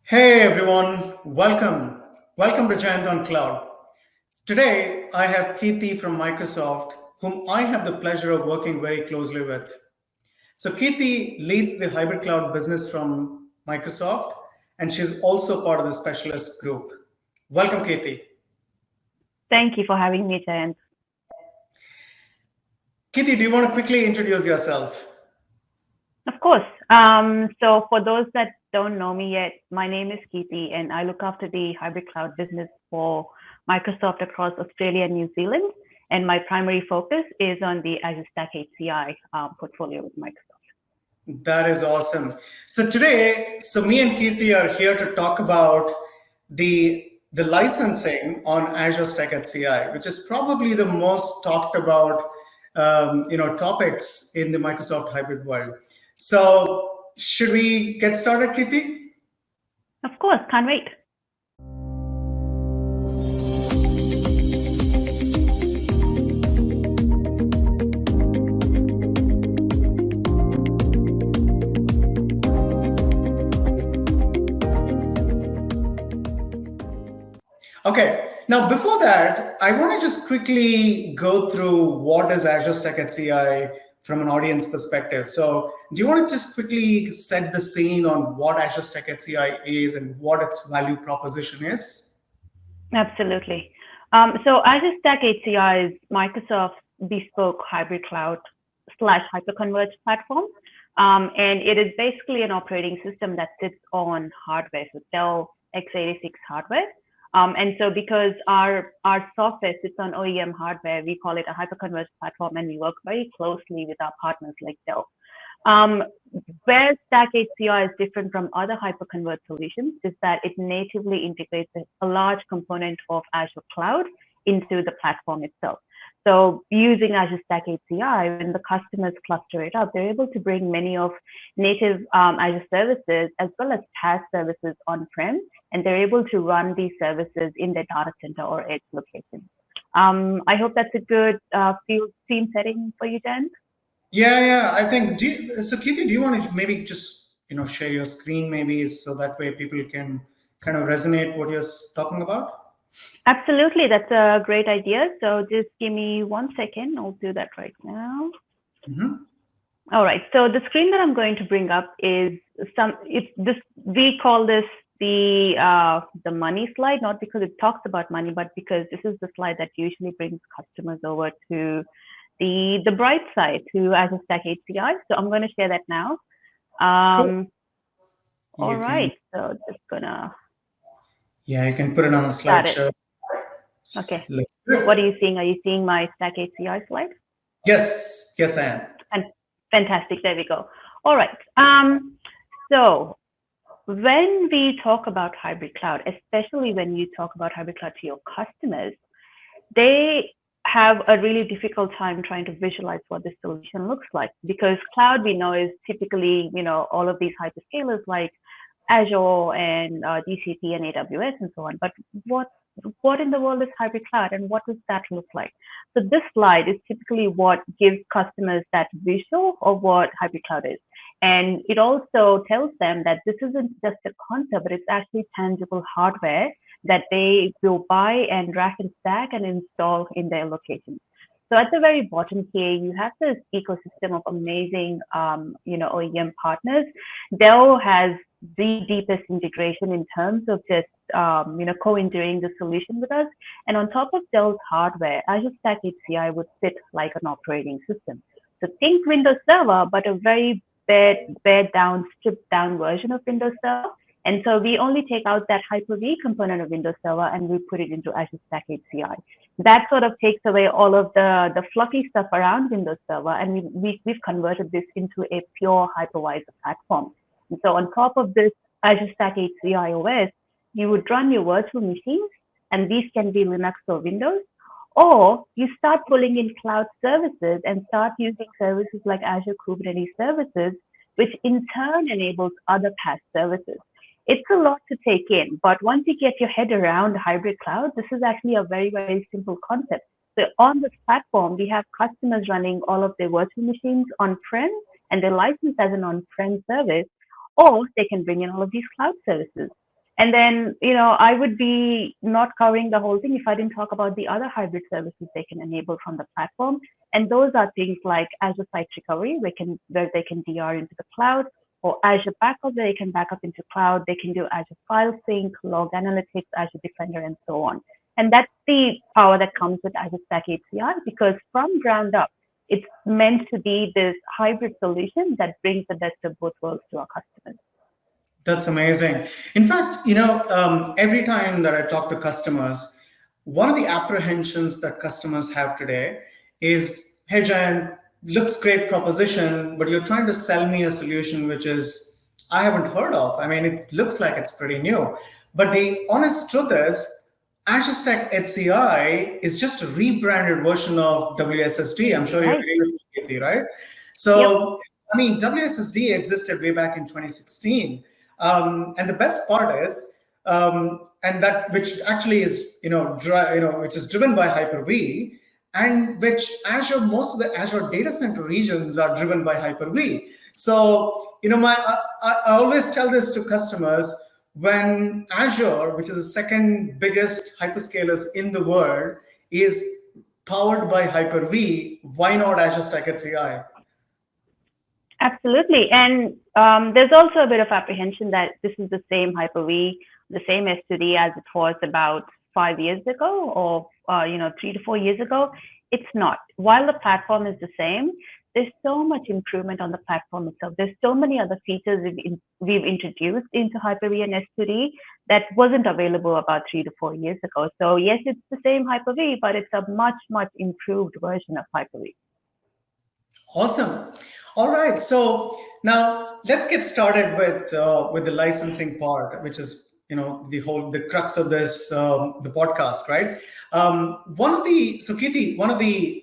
Hey everyone, welcome. Welcome to Giant on Cloud. Today I have Keerthi from Microsoft, whom I have the pleasure of working very closely with. So Keerthi leads the hybrid cloud business from Microsoft, and she's also part of the specialist group. Welcome, Keerthi. Thank you for having me, Jayant. Keerthi, do you want to quickly introduce yourself? Of course. So for those that don't know me yet, my name is Keerthi, and I look after the hybrid cloud business for Microsoft across Australia and New Zealand. And my primary focus is on the Azure Stack HCI portfolio with Microsoft. That is awesome. So today, me and Keerthi are here to talk about the licensing on Azure Stack HCI, which is probably the most talked about topics in the Microsoft hybrid world. So should we get started, Keerthi? Of course, can't wait. Okay. Now, before that, I want to just quickly go through what is Azure Stack HCI from an audience perspective. So do you want to just quickly set the scene on what Azure Stack HCI is and what its value proposition is? Absolutely. So Azure Stack HCI is Microsoft's bespoke hybrid cloud / hyperconverged platform. And it is basically an operating system that sits on hardware, so Dell x86 hardware. And so because our software sits on OEM hardware, we call it a hyperconverged platform, and we work very closely with our partners like Dell. Where Stack HCI is different from other hyperconverged solutions is that it natively integrates a large component of Azure Cloud into the platform itself. So using Azure Stack HCI, when the customers cluster it up, they're able to bring many of native Azure services as well as PaaS services on-prem, and they're able to run these services in their data center or edge location. I hope that's a good field scene setting for you, Jen. Yeah. I think. So, Keerthi, do you want to maybe just share your screen maybe so that way people can kind of resonate what you're talking about? Absolutely, that's a great idea. So just give me 1 second. I'll do that right now. All right. So the screen that I'm going to bring up is we call this the money slide, not because it talks about money, but because this is the slide that usually brings customers over to the bright side, to Azure Stack HCI. So I'm going to share that now. Cool. All right. So just gonna. Yeah, you can put it on a slideshow. Okay. What are you seeing? Are you seeing my Stack HCI slide? Yes, I am. And fantastic. There we go. All right. So when we talk about hybrid cloud, especially when you talk about hybrid cloud to your customers, they have a really difficult time trying to visualize what the solution looks like, because cloud, we know, is typically, all of these hyperscalers like Azure and GCP and AWS and so on. But what in the world is hybrid cloud, and what does that look like? So this slide is typically what gives customers that visual of what hybrid cloud is. And it also tells them that this isn't just a concept, but it's actually tangible hardware that they will buy and rack and stack and install in their locations. So at the very bottom here, you have this ecosystem of amazing, OEM partners. Dell has the deepest integration in terms of just, co-engineering the solution with us. And on top of Dell's hardware, Azure Stack HCI would sit like an operating system. So think Windows Server, but a very pared down, stripped down version of Windows Server. And so we only take out that Hyper-V component of Windows Server and we put it into Azure Stack HCI. That sort of takes away all of the fluffy stuff around Windows Server, and we've converted this into a pure hypervisor platform. And so on top of this Azure Stack HCI OS, you would run your virtual machines, and these can be Linux or Windows, or you start pulling in cloud services and start using services like Azure Kubernetes Services, which in turn enables other PaaS services. It's a lot to take in, but once you get your head around hybrid cloud, this is actually a very, very simple concept. So on this platform, we have customers running all of their virtual machines on-prem, and they're licensed as an on-prem service, or they can bring in all of these cloud services. And then, I would be not covering the whole thing if I didn't talk about the other hybrid services they can enable from the platform. And those are things like Azure Site Recovery, where they can DR into the cloud, or Azure Backup, where they can back up into cloud. They can do Azure File Sync, Log Analytics, Azure Defender, and so on. And that's the power that comes with Azure Stack HCI, because from ground up, it's meant to be this hybrid solution that brings the best of both worlds to our customers. That's amazing. In fact, every time that I talk to customers, one of the apprehensions that customers have today is, hey, Jan, looks great proposition, but you're trying to sell me a solution which is I haven't heard of. I mean, it looks like it's pretty new. But the honest truth is, Azure Stack HCI is just a rebranded version of WSSD. I'm sure you agree with me, Keerthi, right? So, yep. I mean, WSSD existed way back in 2016. And the best part is, and that which actually is, which is driven by Hyper-V, and which most of the Azure data center regions are driven by Hyper-V. So, I always tell this to customers: when Azure, which is the second biggest hyperscalers in the world, is powered by Hyper-V, why not Azure Stack HCI? Absolutely. And there's also a bit of apprehension that this is the same Hyper-V, the same S2D as it was about 5 years ago, or 3 to 4 years ago. It's not. While the platform is the same, there's so much improvement on the platform itself. There's so many other features we've introduced into Hyper-V and S2D that wasn't available about 3 to 4 years ago. So yes, it's the same Hyper-V, but it's a much, much improved version of Hyper-V. Awesome. All right. So now let's get started with the licensing part, which is the crux of this the podcast, right? Keerthi, one of the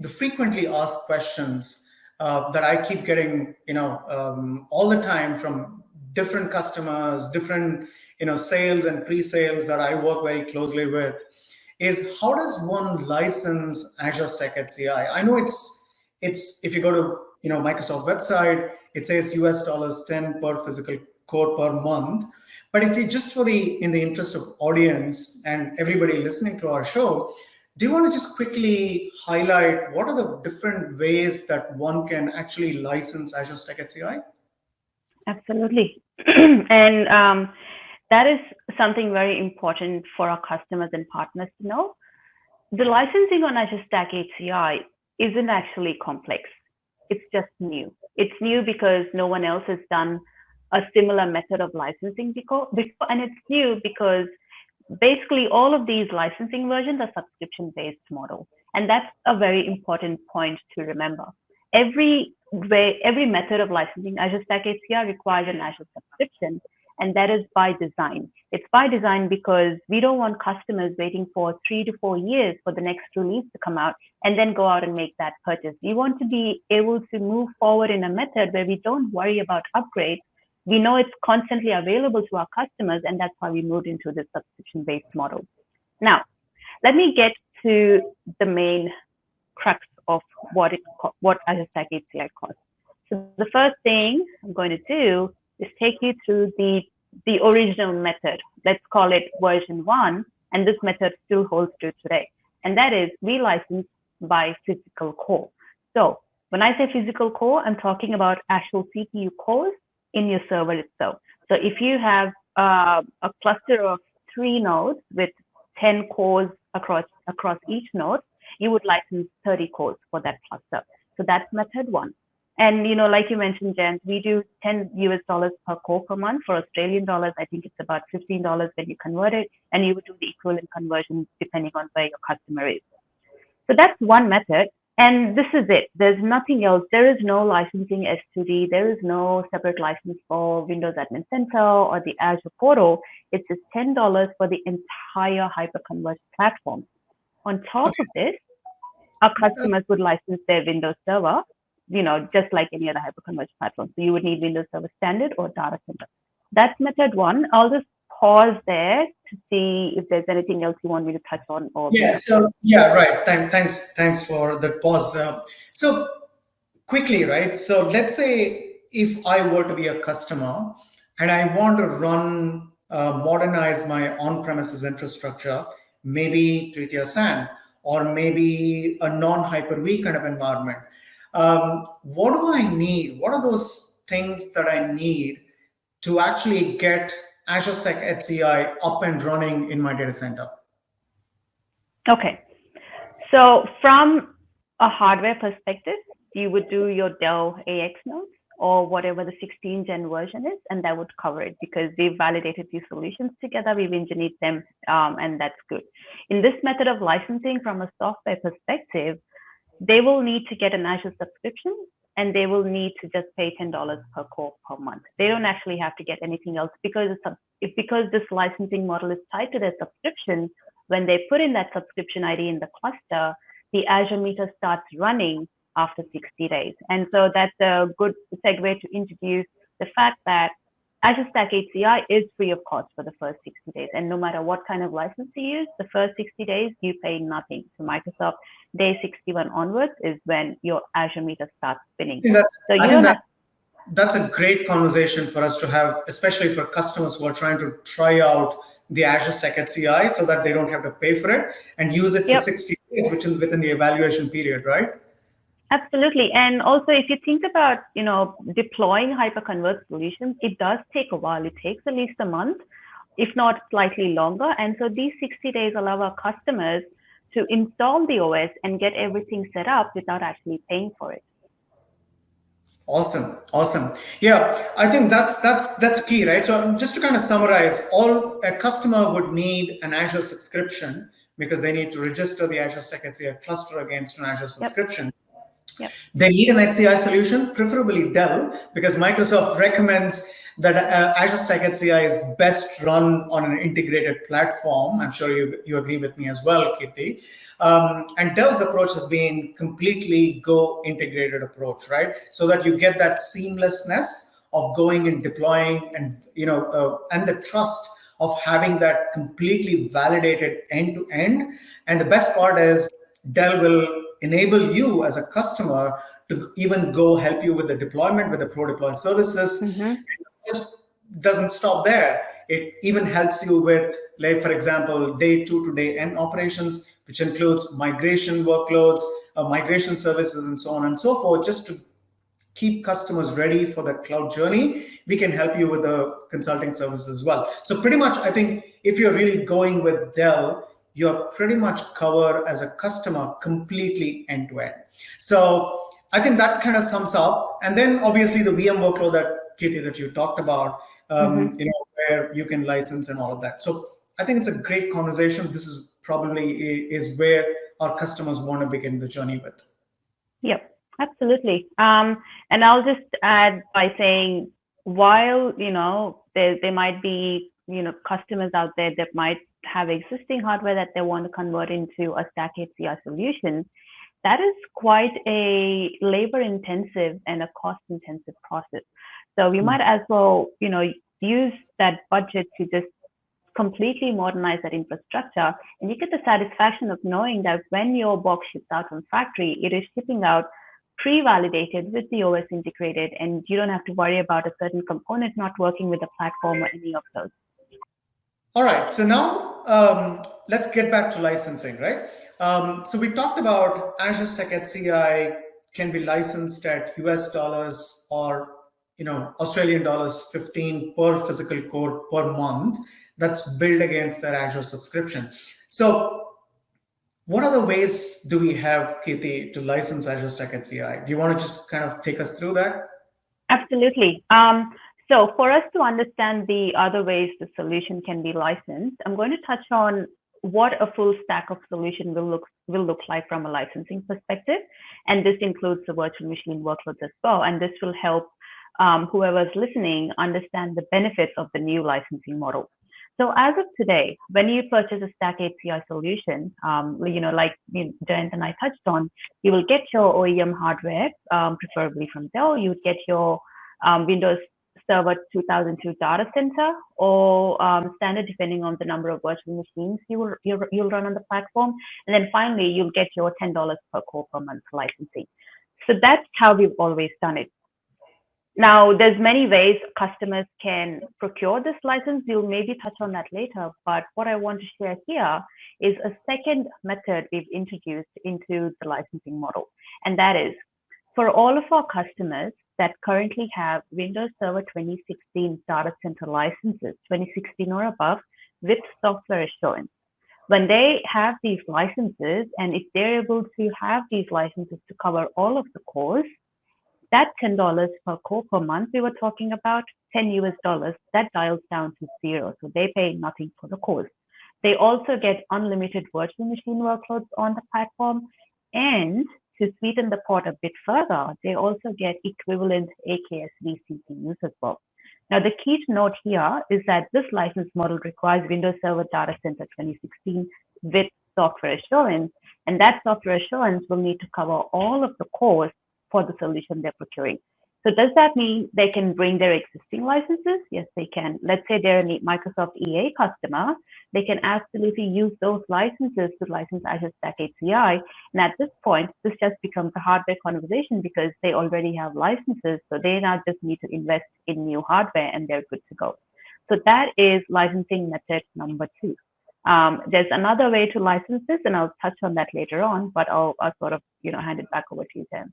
frequently asked questions that I keep getting, all the time from different customers, different, sales and pre-sales that I work very closely with, is how does one license Azure Stack HCI? I know it's if you go to Microsoft website, it says $10 per physical core per month. But if you just in the interest of audience and everybody listening to our show, do you want to just quickly highlight what are the different ways that one can actually license Azure Stack HCI? Absolutely. And that is something very important for our customers and partners to know. The licensing on Azure Stack HCI isn't actually complex. It's just new. It's new because no one else has done a similar method of licensing before, and it's new because basically all of these licensing versions are subscription-based models, and that's a very important point to remember. Every method of licensing Azure Stack HCI requires an Azure subscription, and that is by design. It's by design because we don't want customers waiting for 3 to 4 years for the next release to come out and then go out and make that purchase. We want to be able to move forward in a method where we don't worry about upgrades. We know it's constantly available to our customers, and that's why we moved into this subscription-based model. Now, let me get to the main crux of what Azure Stack HCI costs. So the first thing I'm going to do is take you through the original method. Let's call it version 1, and this method still holds true today. And that is, we license by physical core. So when I say physical core, I'm talking about actual CPU cores in your server itself. So if you have a cluster of 3 nodes with 10 cores across each node, you would license 30 cores for that cluster. So that's method 1. And, like you mentioned, Jen, we do $10 per core per month. For Australian dollars, I think it's about $15 when you convert it, and you would do the equivalent conversion depending on where your customer is. So that's one method, and this is it. There's nothing else. There is no licensing S2D. There is no separate license for Windows Admin Center or the Azure portal. It's just $10 for the entire hyperconverged platform. On top of this, our customers would license their Windows Server, just like any other hyperconverged platform. So you would need Windows Server Standard or Data Center. That's method 1. I'll just pause there to see if there's anything else you want me to touch on. Right. Thanks for the pause. So quickly, right? So let's say if I were to be a customer and I want to run modernize my on-premises infrastructure, maybe 3-tier SAN, or maybe a non-Hyper-V kind of environment. What do I need? What are those things that I need to actually get Azure Stack HCI up and running in my data center? Okay. So from a hardware perspective, you would do your Dell AX nodes or whatever the 16 gen version is, and that would cover it because we've validated these solutions together, we've engineered them, and that's good. In this method of licensing from a software perspective, they will need to get an Azure subscription and they will need to just pay $10 per core per month. They don't actually have to get anything else because this licensing model is tied to their subscription. When they put in that subscription ID in the cluster, the Azure meter starts running after 60 days. And so that's a good segue to introduce the fact that Azure Stack HCI is free of cost for the first 60 days. And no matter what kind of license you use, the first 60 days, you pay nothing to Microsoft. Day 61 onwards is when your Azure meter starts spinning. That's a great conversation for us to have, especially for customers who are trying to try out the Azure Stack HCI so that they don't have to pay for it and use it for 60 days, which is within the evaluation period, right? Absolutely. And also, if you think about, deploying hyperconverged solutions, it does take a while. It takes at least a month, if not slightly longer. And so these 60 days allow our customers to install the OS and get everything set up without actually paying for it. Awesome. Yeah, I think that's key, right? So just to kind of summarize, a customer would need an Azure subscription because they need to register the Azure Stack HCI cluster against an Azure subscription. Yep. They need an HCI solution, preferably Dell, because Microsoft recommends that Azure Stack HCI is best run on an integrated platform. I'm sure you agree with me as well, Keerthi. And Dell's approach has been completely Go integrated approach, right? So that you get that seamlessness of going and deploying and and the trust of having that completely validated end to end. And the best part is Dell will enable you as a customer to even go help you with the deployment with the pro deploy services. Mm-hmm. It just doesn't stop there. It even helps you with, like, for example, day 2 to day N operations, which includes migration workloads, migration services, and so on and so forth, just to keep customers ready for the cloud journey. We can help you with the consulting services as well. So pretty much, I think if you're really going with Dell, you're pretty much covered as a customer completely end to end. So I think that kind of sums up. And then obviously the VM workload that Keerthi, that you talked about, where you can license and all of that. So I think it's a great conversation. This is probably is where our customers want to begin the journey with. Yep, absolutely. And I'll just add by saying, while there might be customers out there that might have existing hardware that they want to convert into a Stack HCI solution, that is quite a labor intensive and a cost intensive process. So we might as well, use that budget to just completely modernize that infrastructure. And you get the satisfaction of knowing that when your box ships out from factory, it is shipping out pre-validated with the OS integrated, and you don't have to worry about a certain component not working with the platform or any of those. All right, so now let's get back to licensing, right? So we talked about Azure Stack HCI can be licensed at US dollars or Australian dollars 15 per physical core per month. That's billed against their Azure subscription. So what other ways do we have, Keerthi, to license Azure Stack HCI? Do you want to just kind of take us through that? Absolutely. So for us to understand the other ways the solution can be licensed, I'm going to touch on what a full stack of solution will look like from a licensing perspective. And this includes the virtual machine workloads as well. And this will help whoever's listening understand the benefits of the new licensing model. So as of today, when you purchase a Stack HCI solution, like Jayant and I touched on, you will get your OEM hardware, preferably from Dell. You would get your Windows Server 2002 data center, or standard, depending on the number of virtual machines you'll run on the platform. And then finally, you'll get your $10 per core per month licensing. So that's how we've always done it. Now, there's many ways customers can procure this license. We'll maybe touch on that later. But what I want to share here is a second method we've introduced into the licensing model. And that is for all of our customers that currently have Windows Server 2016 data center licenses, 2016 or above, with software assurance. When they have these licenses, and if they're able to have these licenses to cover all of the cores, that $10 per core per month we were talking about, 10 US dollars, that dials down to zero. So they pay nothing for the cores. They also get unlimited virtual machine workloads on the platform. And to sweeten the pot a bit further, they also get equivalent AKS vCPUs as well. Now, the key to note here is that this license model requires Windows Server Data Center 2016 with software assurance, and that software assurance will need to cover all of the cores for the solution they're procuring. So does that mean they can bring their existing licenses? Yes, they can. Let's say they're a Microsoft EA customer. They can absolutely use those licenses to license Azure Stack HCI. And at this point, this just becomes a hardware conversation because they already have licenses. So they now just need to invest in new hardware and they're good to go. So that is licensing method number 2. There's another way to license this, and I'll touch on that later on, but I'll sort of hand it back over to you, Tim.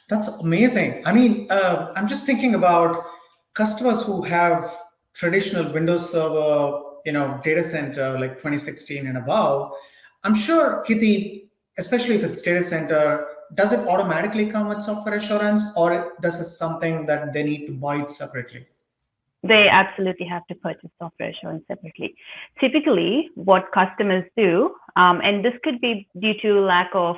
That's amazing. I mean, I'm just thinking about customers who have traditional Windows Server, data center like 2016 and above. I'm sure, Keerthi, especially if it's data center, does it automatically come with software assurance, or this is something that they need to buy it separately? They absolutely have to purchase software assurance separately. Typically, what customers do, and this could be due to lack of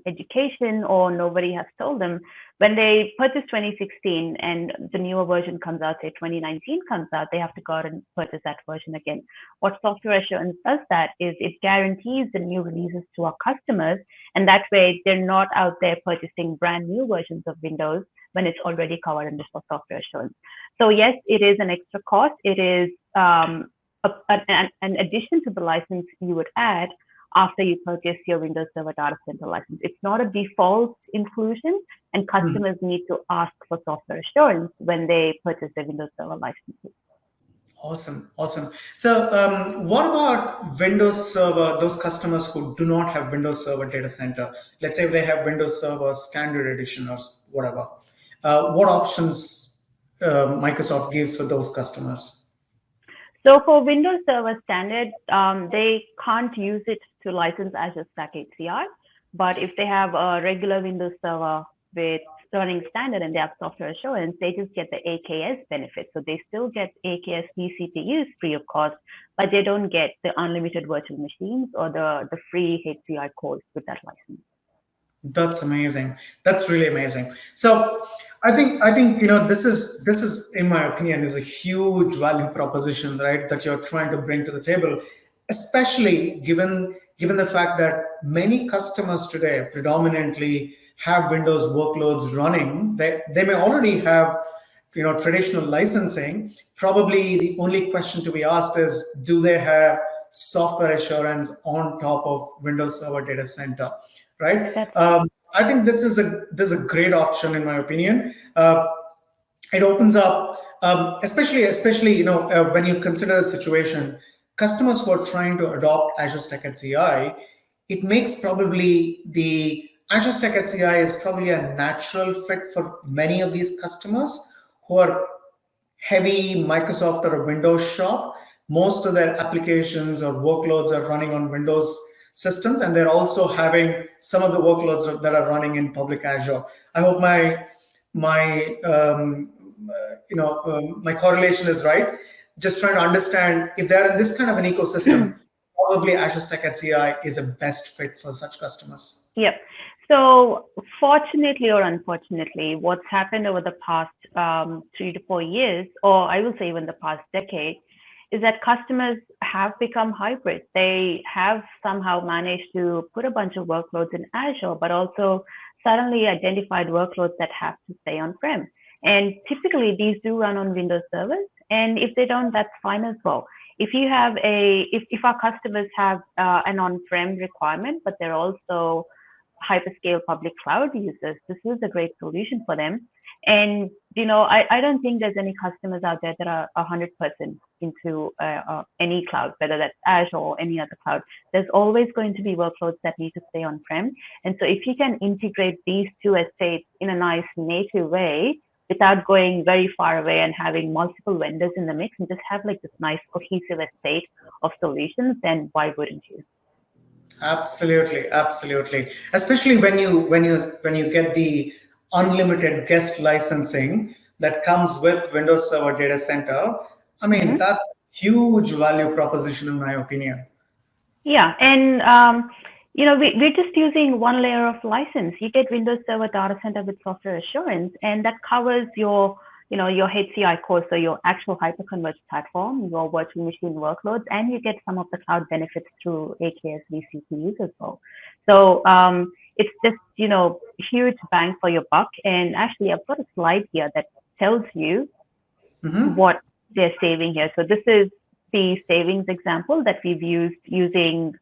education or nobody has told them, when they purchase 2016 and the newer version comes out, say 2019 comes out, they have to go out and purchase that version again. What software assurance does that is it guarantees the new releases to our customers, and that way they're not out there purchasing brand new versions of Windows when it's already covered under software assurance. So yes, it is an extra cost. It is an addition to the license you would add after you purchase your Windows Server Data Center license. It's not a default inclusion, and customers need to ask for software assurance when they purchase their Windows Server licenses. Awesome, awesome. So what about Windows Server, those customers who do not have Windows Server Data Center? Let's say they have Windows Server Standard Edition or whatever. What options Microsoft gives for those customers? So for Windows Server Standard, they can't use it to license Azure Stack HCI. But if they have a regular Windows Server with running standard and they have software assurance, they just get the AKS benefit. So they still get AKS vCPUs free of cost, but they don't get the unlimited virtual machines or the free HCI cores with that license. That's amazing. That's really amazing. So I think this is in my opinion is a huge value proposition, right? That you're trying to bring to the table, especially given the fact that many customers today predominantly have Windows workloads running. They may already have traditional licensing. Probably the only question to be asked is, do they have software assurance on top of Windows Server Data Center, right? I think this is a great option in my opinion. It opens up, especially when you consider the situation, customers who are trying to adopt Azure Stack HCI, it makes probably the Azure Stack HCI is probably a natural fit for many of these customers who are heavy Microsoft or a Windows shop. Most of their applications or workloads are running on Windows systems, and they're also having some of the workloads that are running in public Azure. I hope my correlation is right. Just trying to understand if they're in this kind of an ecosystem, probably Azure Stack HCI is a best fit for such customers. Yep. So fortunately or unfortunately, what's happened over the past 3 to 4 years, or I will say even the past decade, is that customers have become hybrid. They have somehow managed to put a bunch of workloads in Azure, but also suddenly identified workloads that have to stay on-prem. And typically these do run on Windows servers. And if they don't, that's fine as well. If you have if our customers have an on-prem requirement, but they're also hyperscale public cloud users, this is a great solution for them. And I don't think there's any customers out there that are 100% into any cloud, whether that's Azure or any other cloud. There's always going to be workloads that need to stay on-prem. And so if you can integrate these two estates in a nice native way, without going very far away and having multiple vendors in the mix, and just have like this nice cohesive estate of solutions, then why wouldn't you? Absolutely, absolutely. Especially when you get the unlimited guest licensing that comes with Windows Server Data Center. I mean, that's a huge value proposition in my opinion. Yeah, and we're just using one layer of license. You get Windows Server Data Center with software assurance, and that covers your HCI core, so your actual hyperconverged platform, your virtual machine workloads, and you get some of the cloud benefits through AKS vCPUs as well. So it's just huge bang for your buck. And actually, I've got a slide here that tells you what they're saving here. So this is the savings example that we've used using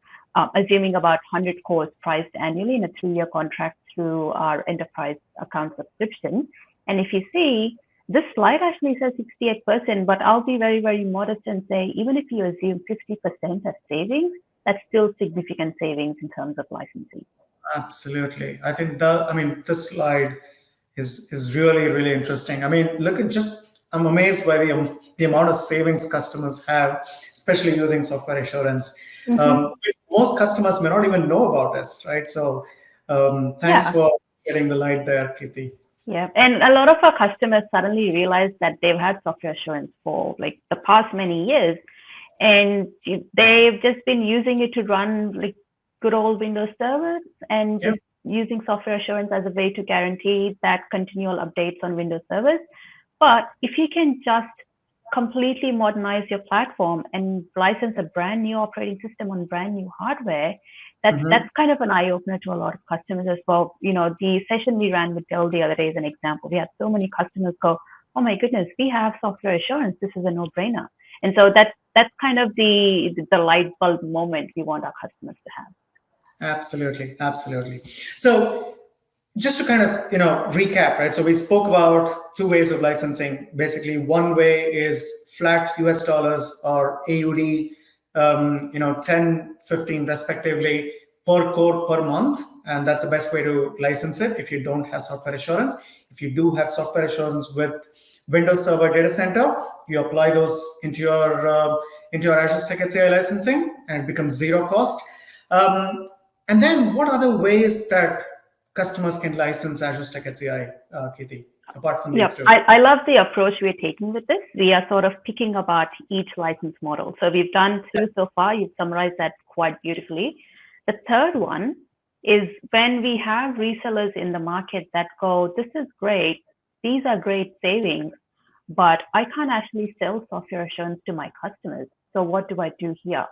assuming about 100 cores priced annually in a 3-year contract through our enterprise account subscription. And if you see, this slide actually says 68%, but I'll be very, very modest and say, even if you assume 50% as savings, that's still significant savings in terms of licensing. Absolutely. I think this slide is really, really interesting. I mean, I'm amazed by the amount of savings customers have, especially using software assurance. Most customers may not even know about this, right? So thanks for getting the light there, Keerthi. Yeah, and a lot of our customers suddenly realize that they've had software assurance for like the past many years, and they've just been using it to run like good old Windows servers and just using software assurance as a way to guarantee that continual updates on Windows servers. But if you can just completely modernize your platform and license a brand new operating system on brand new hardware, that's kind of an eye opener to a lot of customers as well. The session we ran with Dell the other day is an example. We had so many customers go, "Oh my goodness, we have software assurance. This is a no-brainer." And so that's kind of the light bulb moment we want our customers to have. Absolutely, absolutely. So just to kind of recap, right? So we spoke about 2 ways of licensing. Basically, one way is flat US dollars or AUD, 10, 15 respectively per core per month, and that's the best way to license it if you don't have software assurance. If you do have software assurance with Windows Server Data Center, you apply those into your Azure Stack HCI licensing, and it becomes zero cost. And then, what other ways that customers can license Azure Stack HCI, Keerthi, apart from these two? I love the approach we're taking with this. We are sort of picking apart each license model. So we've done 2 so far. You've summarized that quite beautifully. The third one is when we have resellers in the market that go, "This is great. These are great savings, but I can't actually sell software assurance to my customers. So what do I do here?"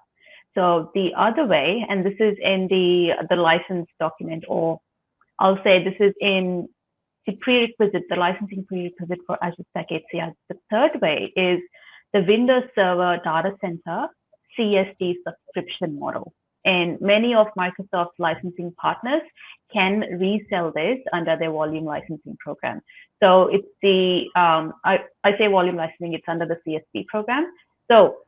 So the other way, and this is in the license document, or I'll say this is in the prerequisite, the licensing prerequisite for Azure Stack HCI. The third way is the Windows Server Data Center CSD subscription model. And many of Microsoft's licensing partners can resell this under their volume licensing program. So it's I say volume licensing, it's under the CSD program. So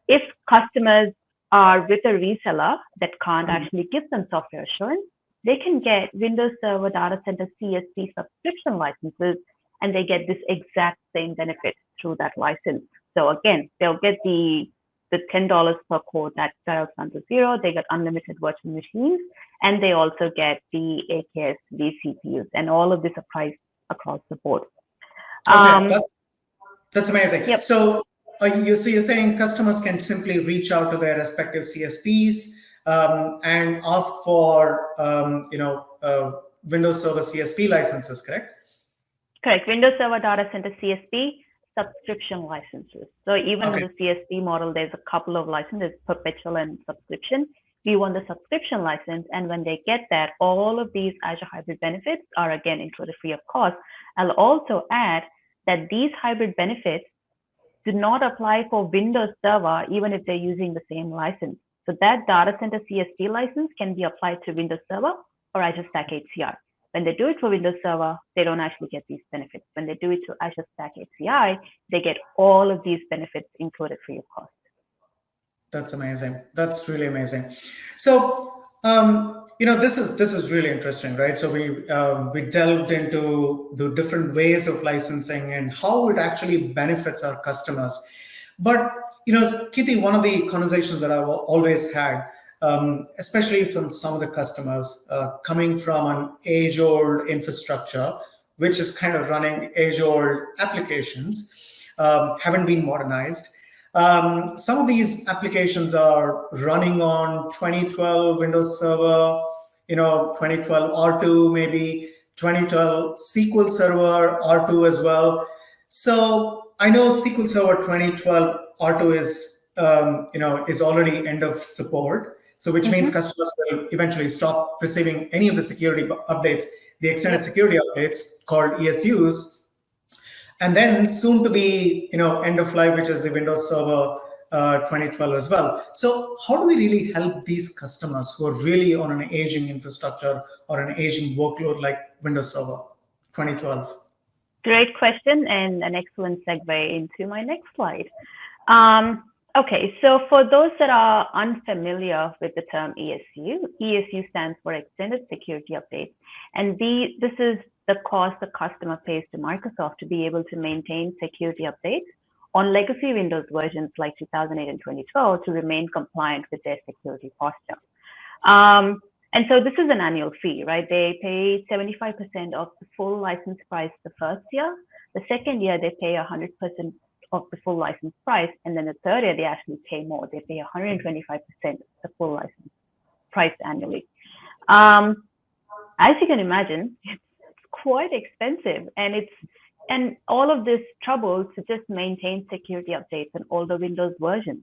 if customers are with a reseller that can't actually give them software assurance, they can get Windows Server Data Center CSD subscription licenses, and they get this exact same benefit through that license. So again, they'll get the $10 per core that dials down to zero. They get unlimited virtual machines, and they also get the AKS vCPUs, and all of this applies across the board. Okay, that's amazing. Yep. So you're saying customers can simply reach out to their respective CSPs and ask for Windows Server CSP licenses, correct? Correct. Windows Server Data Center CSP subscription licenses. So even in the CSP model, there's a couple of licenses, perpetual and subscription. We want the subscription license, and when they get that, all of these Azure hybrid benefits are again included free of cost. I'll also add that these hybrid benefits do not apply for Windows Server, even if they're using the same license. So that Data Center CSP license can be applied to Windows Server or Azure Stack HCI. When they do it for Windows Server, they don't actually get these benefits. When they do it to Azure Stack HCI, they get all of these benefits included free of cost. That's amazing. That's really amazing. So, this is really interesting, right? So we delved into the different ways of licensing and how it actually benefits our customers. But Keerthi, one of the conversations that I've always had, especially from some of the customers coming from an age-old infrastructure, which is kind of running age-old applications, haven't been modernized. Some of these applications are running on 2012 Windows Server, 2012 R2, maybe 2012 SQL Server R2 as well. So I know SQL Server 2012 R2 is already end of support. So which means customers will eventually stop receiving any of the security updates, the extended security updates called ESUs. And then soon to be, end of life, which is the Windows Server 2012 as well. So how do we really help these customers who are really on an aging infrastructure or an aging workload like Windows Server 2012? Great question and an excellent segue into my next slide. Okay, so for those that are unfamiliar with the term ESU stands for Extended Security Update. And this is the cost the customer pays to Microsoft to be able to maintain security updates on legacy Windows versions like 2008 and 2012 to remain compliant with their security posture. And so this is an annual fee, right? They pay 75% of the full license price the first year. The second year, they pay 100% of the full license price. And then the third year, they actually pay more. They pay 125% of the full license price annually. As you can imagine, it's quite expensive. And all of this trouble to just maintain security updates on all the Windows versions.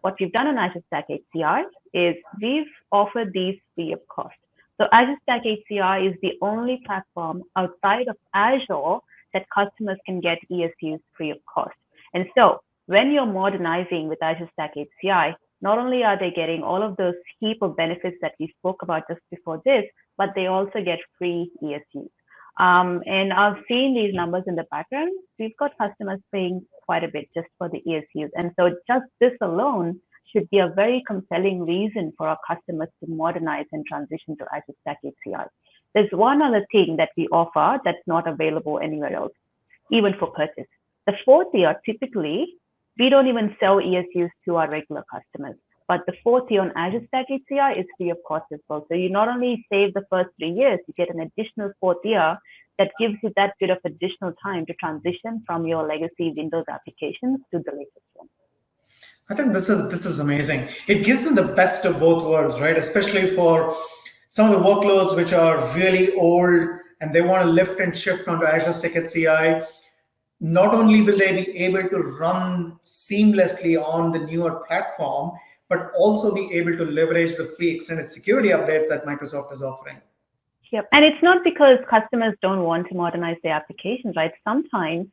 What we've done on Azure Stack HCI is we've offered these free of cost. So Azure Stack HCI is the only platform outside of Azure that customers can get ESUs free of cost. And so when you're modernizing with Azure Stack HCI, not only are they getting all of those heap of benefits that we spoke about just before this, but they also get free ESUs. And I've seen these numbers in the background. We've got customers paying quite a bit just for the ESUs. And so just this alone should be a very compelling reason for our customers to modernize and transition to Azure Stack HCI. There's one other thing that we offer that's not available anywhere else, even for purchase. The fourth year, typically, we don't even sell ESUs to our regular customers. But the fourth year on Azure Stack HCI is free of cost as well. So you not only save the first 3 years, you get an additional fourth year that gives you that bit of additional time to transition from your legacy Windows applications to the latest one. I think this is amazing. It gives them the best of both worlds, right? Especially for some of the workloads which are really old and they want to lift and shift onto Azure Stack HCI. Not only will they be able to run seamlessly on the newer platform, but also be able to leverage the free extended security updates that Microsoft is offering. Yep. And it's not because customers don't want to modernize their applications, right? Sometimes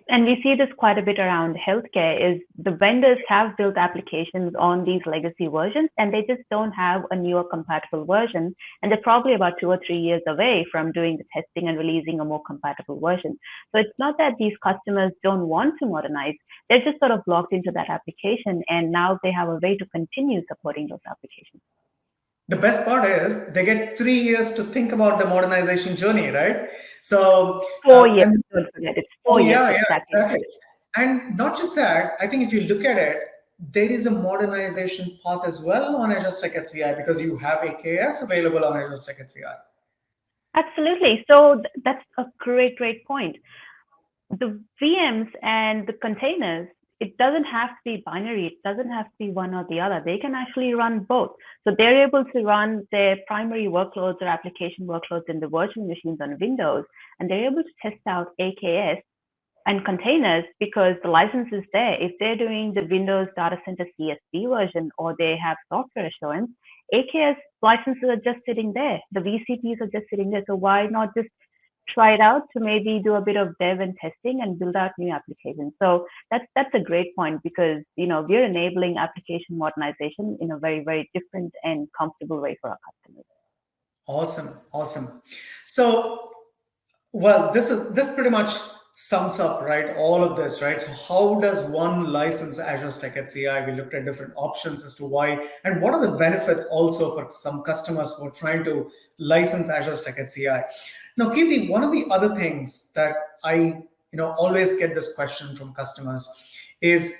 and we see this quite a bit around healthcare, is the vendors have built applications on these legacy versions and they just don't have a newer compatible version. And they're probably about 2 or 3 years away from doing the testing and releasing a more compatible version. So it's not that these customers don't want to modernize. They're just sort of locked into that application. And now they have a way to continue supporting those applications. The best part is they get 3 years to think about the modernization journey, right? So 4 years, don't forget, it's 4 years. Yeah, exactly. And not just that, I think if you look at it, there is a modernization path as well on Azure Stack HCI because you have AKS available on Azure Stack HCI. Absolutely. So that's a great point. The VMs and the containers, it doesn't have to be binary. It doesn't have to be one or the other. They can actually run both. So they're able to run their primary workloads or application workloads in the virtual machines on Windows, and they're able to test out AKS and containers because the license is there. If they're doing the Windows Data Center CSV version or they have software assurance, AKS licenses are just sitting there. The VCPs are just sitting there. So why not just try it out to maybe do a bit of dev and testing and build out new applications? So that's a great point because we're enabling application modernization in a very, very different and comfortable way for our customers. Awesome. So, well, this pretty much sums up, right, all of this, right? So how does one license Azure Stack HCI? We looked at different options as to why, and what are the benefits also for some customers who are trying to license Azure Stack HCI. Now, Keerthi, one of the other things that I always get this question from customers is,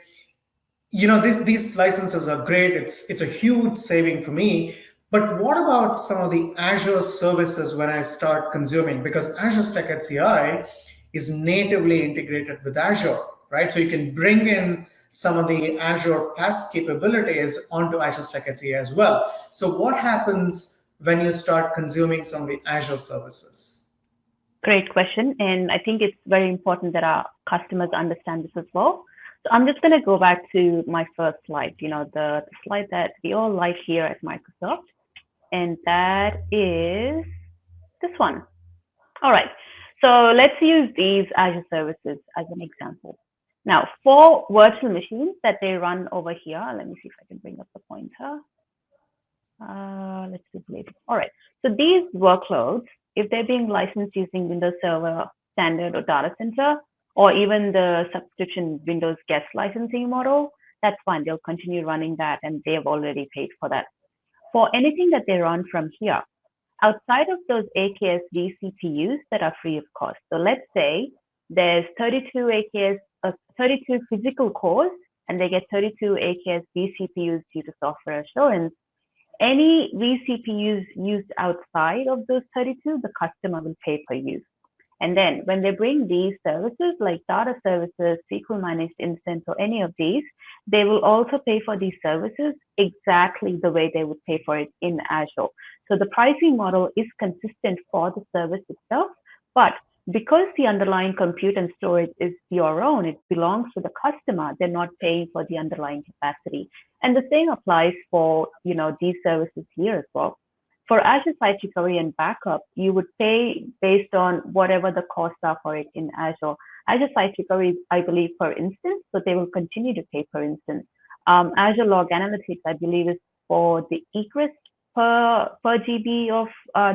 these licenses are great. It's a huge saving for me. But what about some of the Azure services when I start consuming? Because Azure Stack HCI is natively integrated with Azure, right? So you can bring in some of the Azure PaaS capabilities onto Azure Stack HCI as well. So what happens when you start consuming some of the Azure services? Great question. And I think it's very important that our customers understand this as well. So I'm just going to go back to my first slide, the slide that we all like here at Microsoft. And that is this one. All right. So let's use these Azure services as an example. Now, for virtual machines that they run over here, let me see if I can bring up the pointer. Let's do it. All right. So these workloads, if they're being licensed using Windows Server Standard or Data Center, or even the subscription Windows guest licensing model, that's fine. They'll continue running that, and they have already paid for that. For anything that they run from here, outside of those AKS vCPUs that are free of cost. So let's say there's 32 physical cores, and they get 32 AKS vCPUs due to software assurance. Any vCPUs used outside of those 32, the customer will pay per use. And then when they bring these services like data services, SQL managed instance, or any of these, they will also pay for these services exactly the way they would pay for it in Azure. So the pricing model is consistent for the service itself, but because the underlying compute and storage is your own, it belongs to the customer, they're not paying for the underlying capacity. And the same applies for these services here as well. For Azure Site Recovery and Backup, you would pay based on whatever the costs are for it in Azure. Azure Site Recovery is, I believe, per instance, so they will continue to pay per instance. Azure Log Analytics, I believe, is for the egress per GB of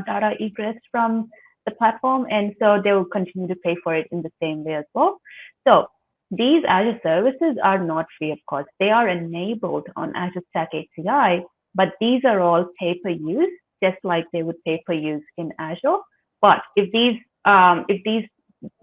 data egress from the platform, and so they will continue to pay for it in the same way as well. So these Azure services are not free of cost. They are enabled on Azure Stack HCI, but these are all pay per use, just like they would pay per use in Azure. But if these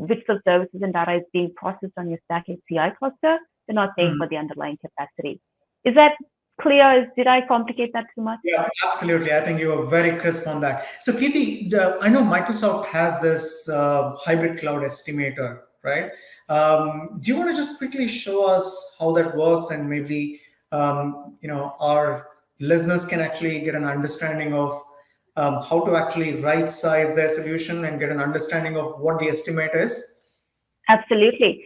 bits of services and data is being processed on your Stack HCI cluster, they're not paying for the underlying capacity. Is that clear? Did I complicate that too much? Yeah, absolutely. I think you were very crisp on that. So, Keerthi, I know Microsoft has this hybrid cloud estimator, right? Do you want to just quickly show us how that works, and maybe our listeners can actually get an understanding of how to actually right size their solution and get an understanding of what the estimate is? Absolutely.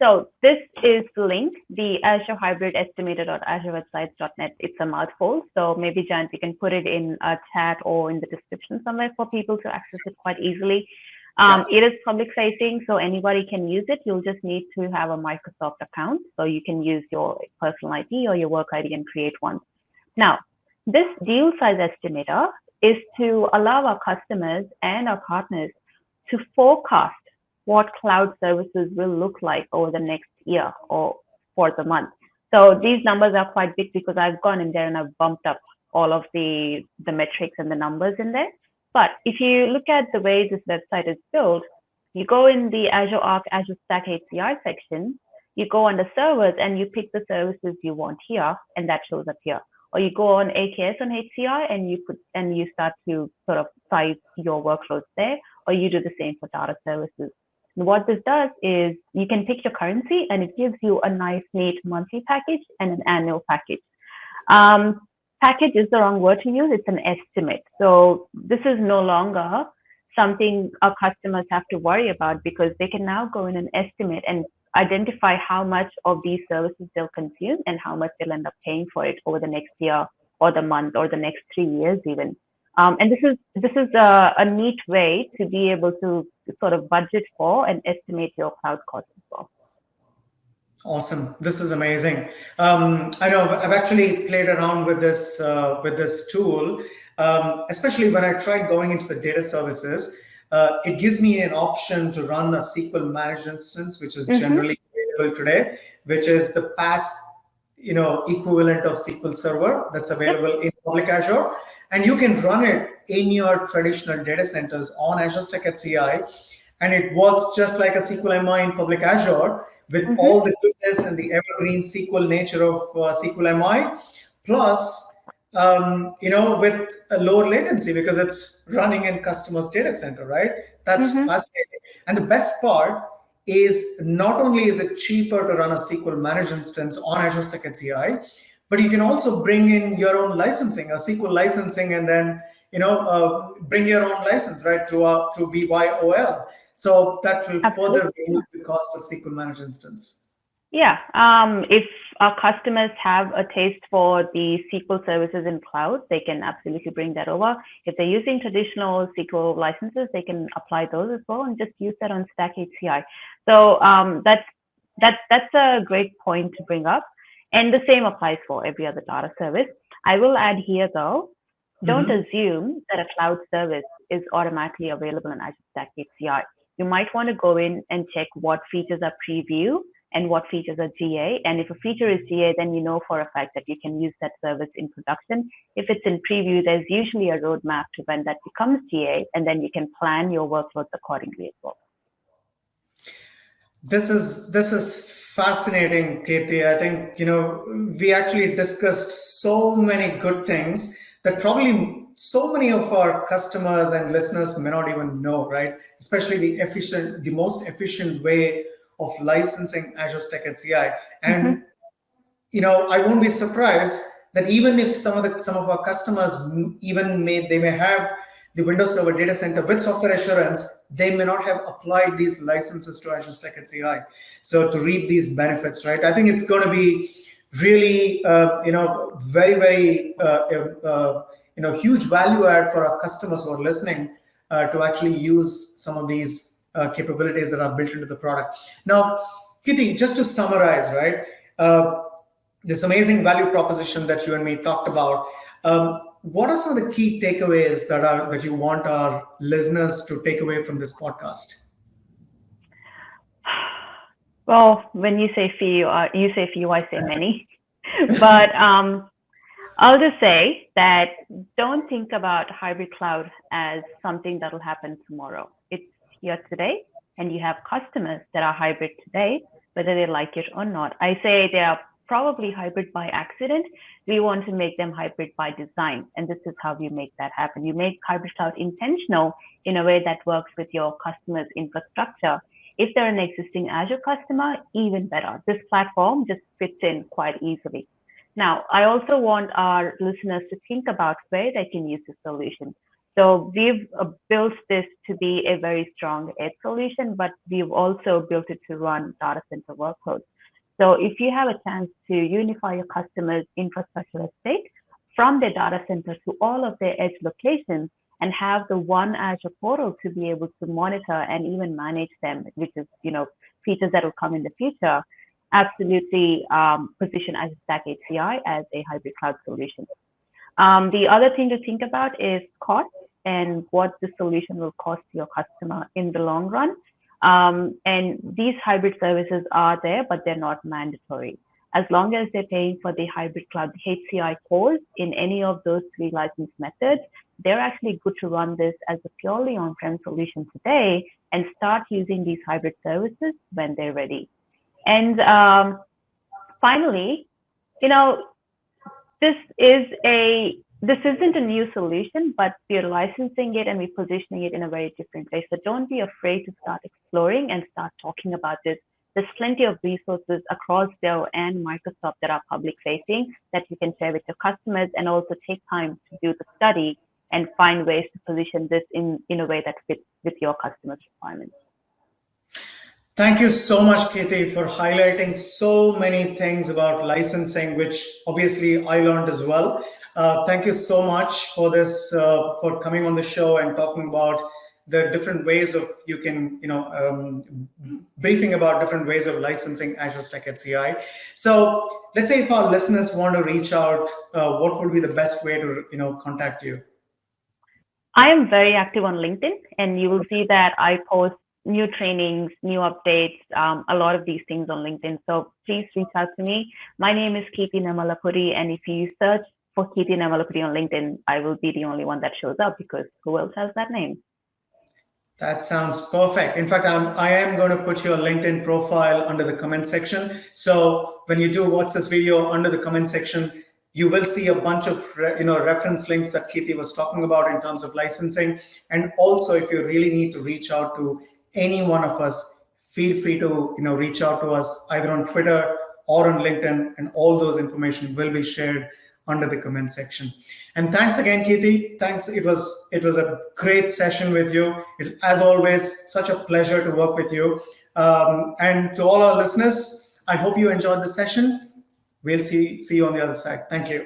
So this is the link, the Azure Hybrid Estimator.azurewebsites.net. It's a mouthful. So maybe, Jayant, you can put it in a chat or in the description somewhere for people to access it quite easily. It is public facing, so anybody can use it. You'll just need to have a Microsoft account. So you can use your personal ID or your work ID and create one. Now, this deal size estimator is to allow our customers and our partners to forecast what cloud services will look like over the next year or for the month. So these numbers are quite big because I've gone in there and I've bumped up all of the metrics and the numbers in there. But if you look at the way this website is built, you go in the Azure Arc, Azure Stack HCI section, you go under servers and you pick the services you want here, and that shows up here. Or you go on AKS on HCI and you start to sort of size your workloads there, or you do the same for data services. And what this does is you can pick your currency and it gives you a nice, neat monthly package and an annual package. Package is the wrong word to use. It's an estimate. So this is no longer something our customers have to worry about, because they can now go in and estimate and identify how much of these services they'll consume and how much they'll end up paying for it over the next year or the month or the next 3 years even. And this is a neat way to be able to sort of budget for and estimate your cloud costs as well. Awesome. This is amazing. I know I've actually played around with this tool. especially when I tried going into the data services. It gives me an option to run a SQL managed instance, which is generally available today, which is the PaaS, equivalent of SQL Server that's available in public Azure, and you can run it in your traditional data centers on Azure Stack HCI, and it works just like a SQL MI in public Azure with all the goodness and the evergreen SQL nature of SQL MI, plus with a lower latency because it's running in customer's data center, right? That's fascinating. And the best part is not only is it cheaper to run a SQL managed instance on Azure Stack HCI, but you can also bring in your own licensing, a SQL licensing, and then bring your own license right through BYOL. So that will further reduce the cost of SQL managed instance. Yeah, if our customers have a taste for the SQL services in cloud, they can absolutely bring that over. If they're using traditional SQL licenses, they can apply those as well and just use that on Stack HCI. So that's a great point to bring up. And the same applies for every other data service. I will add here though, don't assume that a cloud service is automatically available on Azure Stack HCI. You might want to go in and check what features are preview and what features are GA. And if a feature is GA, then you know for a fact that you can use that service in production. If it's in preview, there's usually a roadmap to when that becomes GA, and then you can plan your workloads accordingly as well. This is fascinating, Keerthi. I think, we actually discussed so many good things that probably so many of our customers and listeners may not even know, right? Especially the most efficient way of licensing Azure Stack HCI. And I won't be surprised that even if some of our customers they may have the Windows Server data center with software assurance, they may not have applied these licenses to Azure Stack HCI. So to reap these benefits, right? I think it's going to be really, very, very, huge value add for our customers who are listening to actually use some of these capabilities that are built into the product. Now, Keerthi, just to summarize, right? This amazing value proposition that you and me talked about. What are some of the key takeaways that you want our listeners to take away from this podcast? Well, when you say few, I say many. But I'll just say that don't think about hybrid cloud as something that will happen tomorrow. It's here today, and you have customers that are hybrid today, whether they like it or not. I say they are probably hybrid by accident. We want to make them hybrid by design, and this is how you make that happen. You make hybrid cloud intentional in a way that works with your customer's infrastructure. If they're an existing Azure customer, even better. This platform just fits in quite easily. Now, I also want our listeners to think about where they can use this solution. So we've built this to be a very strong edge solution, but we've also built it to run data center workloads. So if you have a chance to unify your customers' infrastructure estate from their data center to all of their edge locations and have the one Azure portal to be able to monitor and even manage them, which is, features that will come in the future, absolutely position Azure Stack HCI as a hybrid cloud solution. The other thing to think about is cost and what the solution will cost your customer in the long run. And these hybrid services are there, but they're not mandatory. As long as they're paying for the hybrid cloud HCI cores in any of those three license methods, they're actually good to run this as a purely on-prem solution today and start using these hybrid services when they're ready. And finally, this isn't a new solution, but we're licensing it and we're positioning it in a very different way. So don't be afraid to start exploring and start talking about this. There's plenty of resources across Dell and Microsoft that are public facing that you can share with your customers, and also take time to do the study and find ways to position this in a way that fits with your customers' requirements. Thank you so much, Keerthi, for highlighting so many things about licensing, which obviously I learned as well. Thank you so much for this, for coming on the show and talking about the different ways of briefing about different ways of licensing Azure Stack HCI. So let's say if our listeners want to reach out, what would be the best way to contact you? I am very active on LinkedIn, and you will see that I post new trainings, new updates, a lot of these things on LinkedIn. So please reach out to me. My name is Keerthi Nemallapudi, and if you search for Keerthi Nemallapudi on LinkedIn, I will be the only one that shows up, because who else has that name? That sounds perfect. In fact, I am going to put your LinkedIn profile under the comment section. So when you do watch this video, under the comment section, you will see a bunch of reference links that Keerthi was talking about in terms of licensing. And also, if you really need to reach out to any one of us, feel free to reach out to us either on Twitter or on LinkedIn, and all those information will be shared under the comment section. And thanks again, Keerthi. Thanks. It was a great session with you. As always, such a pleasure to work with you. And to all our listeners, I hope you enjoyed the session. We'll see you on the other side. Thank you.